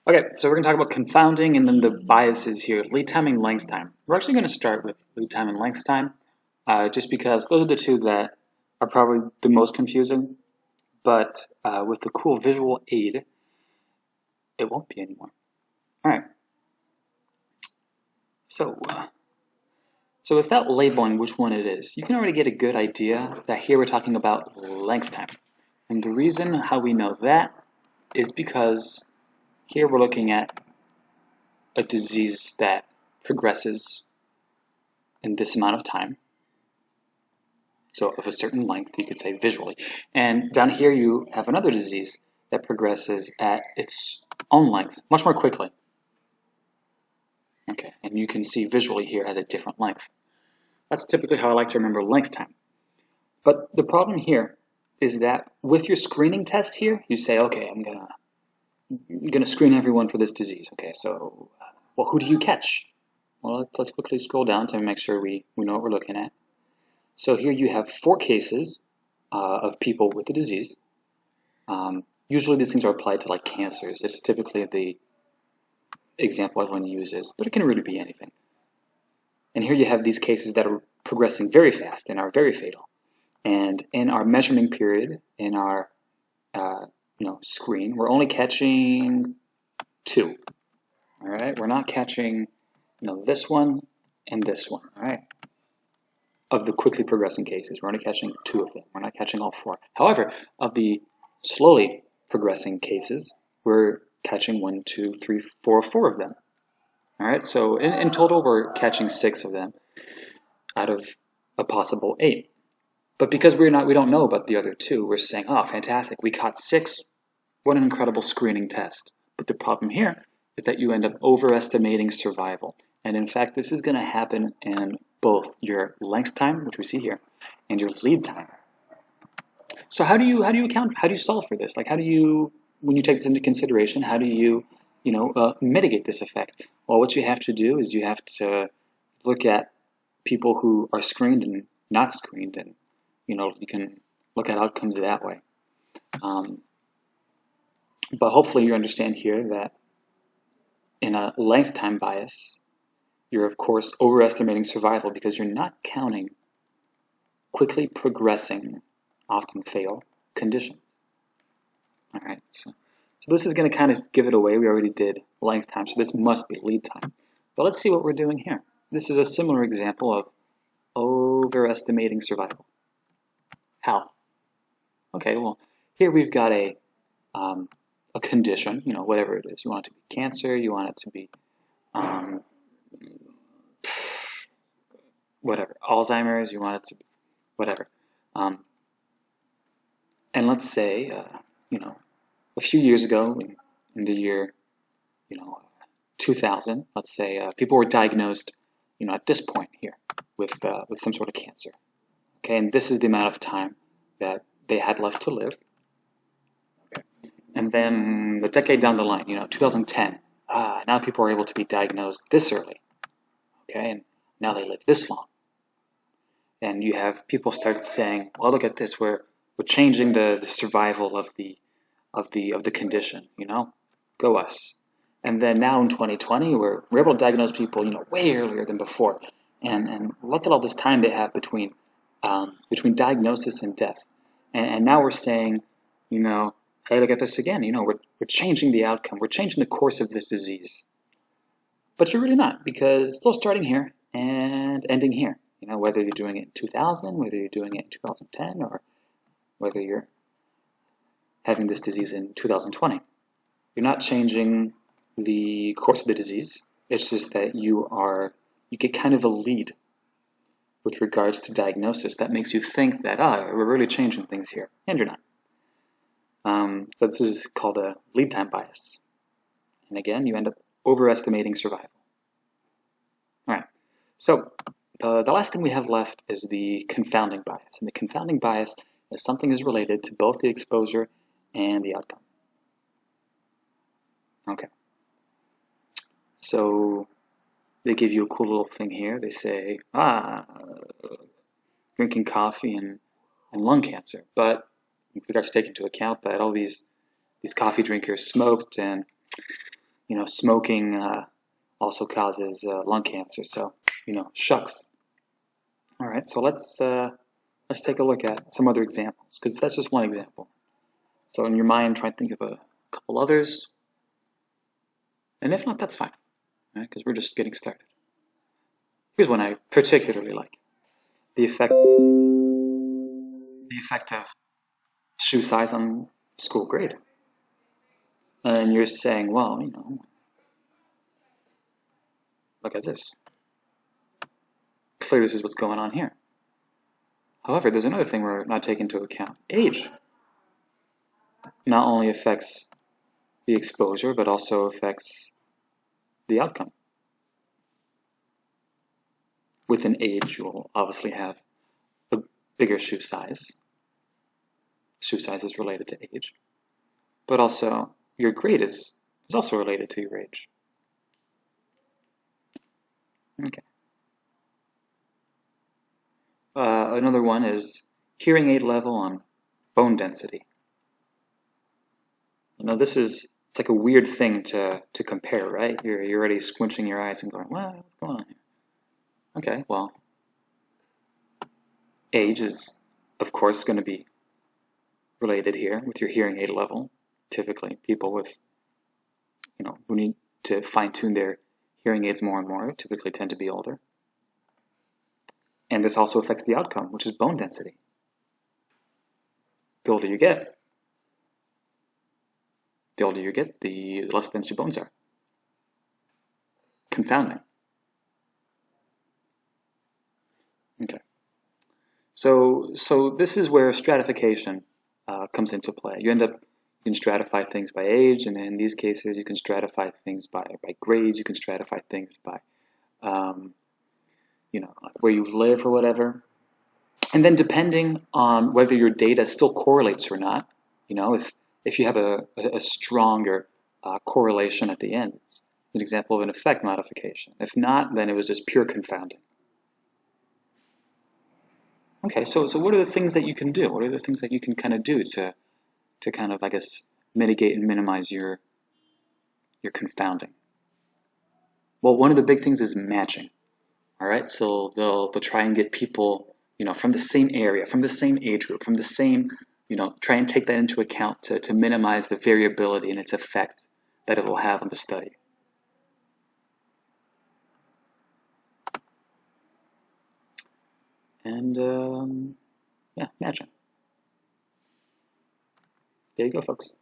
Okay, so we're going to talk about confounding and then the biases here, lead time and length time. We're actually going to start with lead time and length time, just because those are the two that are probably the most confusing, but with the cool visual aid, it won't be anymore. All right, so without labeling which one it is, you can already get a good idea that here we're talking about length time. And the reason how we know that is because here we're looking at a disease that progresses in this amount of time, so of a certain length, you could say visually. And down here you have another disease that progresses at its own length, much more quickly. Okay, and you can see visually here has a different length. That's typically how I like to remember length time. But the problem here is that with your screening test here, you say, okay, I'm gonna screen everyone for this disease. Okay, so well, who do you catch? Well, let's quickly scroll down to make sure we know what we're looking at. So here you have 4 cases of people with the disease. Usually these things are applied to like cancers. It's typically the example everyone uses, but it can really be anything. And here you have these cases that are progressing very fast and are very fatal. And in our measurement period, in our screen, we're only catching 2. All right, we're not catching this one and this one. All right, of the quickly progressing cases, we're only catching 2 of them. We're not catching all 4. However, of the slowly progressing cases, we're catching 1, 2, 3, 4 of them. All right, so in total, we're catching 6 of them out of a possible 8. But because we don't know about the other 2, we're saying, oh, fantastic, we caught 6. What an incredible screening test. But the problem here is that you end up overestimating survival. And in fact, this is going to happen in both your length time, which we see here, and your lead time. So how do you solve for this? Like, how do you, when you take this into consideration, how do you, mitigate this effect? Well, what you have to do is you have to look at people who are screened and not screened, and you can look at outcomes that way. But hopefully you understand here that in a length time bias, you're of course overestimating survival because you're not counting quickly progressing, often fatal conditions. All right, so this is going to kind of give it away. We already did length time, so this must be lead time. But let's see what we're doing here. This is a similar example of overestimating survival. How? Okay, well, here we've got a condition, whatever it is. You want it to be cancer, you want it to be whatever, Alzheimer's, you want it to be whatever. And let's say, a few years ago, in the year, 2000, let's say, people were diagnosed, at this point here with some sort of cancer. Okay, and this is the amount of time that they had left to live. Okay. And then the decade down the line, 2010, now people are able to be diagnosed this early. Okay, and now they live this long. And you have people start saying, well, look at this, we're changing the survival of the condition, go us. And then now in 2020, we're able to diagnose people, way earlier than before. And look at all this time they have between diagnosis and death. And now we're saying, hey, look at this again. We're changing the outcome. We're changing the course of this disease. But you're really not, because it's still starting here and ending here. Whether you're doing it in 2000, whether you're doing it in 2010, or whether you're having this disease in 2020. You're not changing the course of the disease. It's just that you get kind of a lead with regards to diagnosis that makes you think that, we're really changing things here, and you're not. So this is called a lead time bias. And again, you end up overestimating survival. All right, so the last thing we have left is the confounding bias. And the confounding bias is something is related to both the exposure and the outcome. Okay. So they give you a cool little thing here. They say, drinking coffee and lung cancer. But you forgot to take into account that all these coffee drinkers smoked, and smoking also causes lung cancer. So, shucks. All right, so let's take a look at some other examples, because that's just one example. So in your mind, try to think of a couple others. And if not, that's fine, right? Because we're just getting started. Here's one I particularly like. The effect of shoe size on school grade. And you're saying, well, look at this. Clearly this is what's going on here. However, there's another thing we're not taking into account. Age not only affects the exposure, but also affects the outcome. With an age, you'll obviously have a bigger shoe size. Shoe size is related to age. But also, your grade is also related to your age. Okay. Another one is hearing aid level on bone density. This is, it's like a weird thing to compare, right? You're already squinching your eyes and going, well, what's going on here? Okay, well, age is, of course, going to be related here with your hearing aid level. Typically, people with, who need to fine-tune their hearing aids more and more typically tend to be older. And this also affects the outcome, which is bone density. The older you get, the less dense your bones are. Confounding. Okay. So this is where stratification comes into play. You can stratify things by age, and in these cases, you can stratify things by grades. You can stratify things by, where you live or whatever. And then depending on whether your data still correlates or not, if you have a stronger correlation at the end, it's an example of an effect modification. If not, then it was just pure confounding. Okay, so what are the things that you can do? What are the things that you can kind of do to kind of, I guess, mitigate and minimize your confounding? Well, one of the big things is matching. All right, so they'll try and get people, from the same area, from the same age group, from the same, try and take that into account to minimize the variability and its effect that it will have on the study. And yeah, matching. There you go, folks.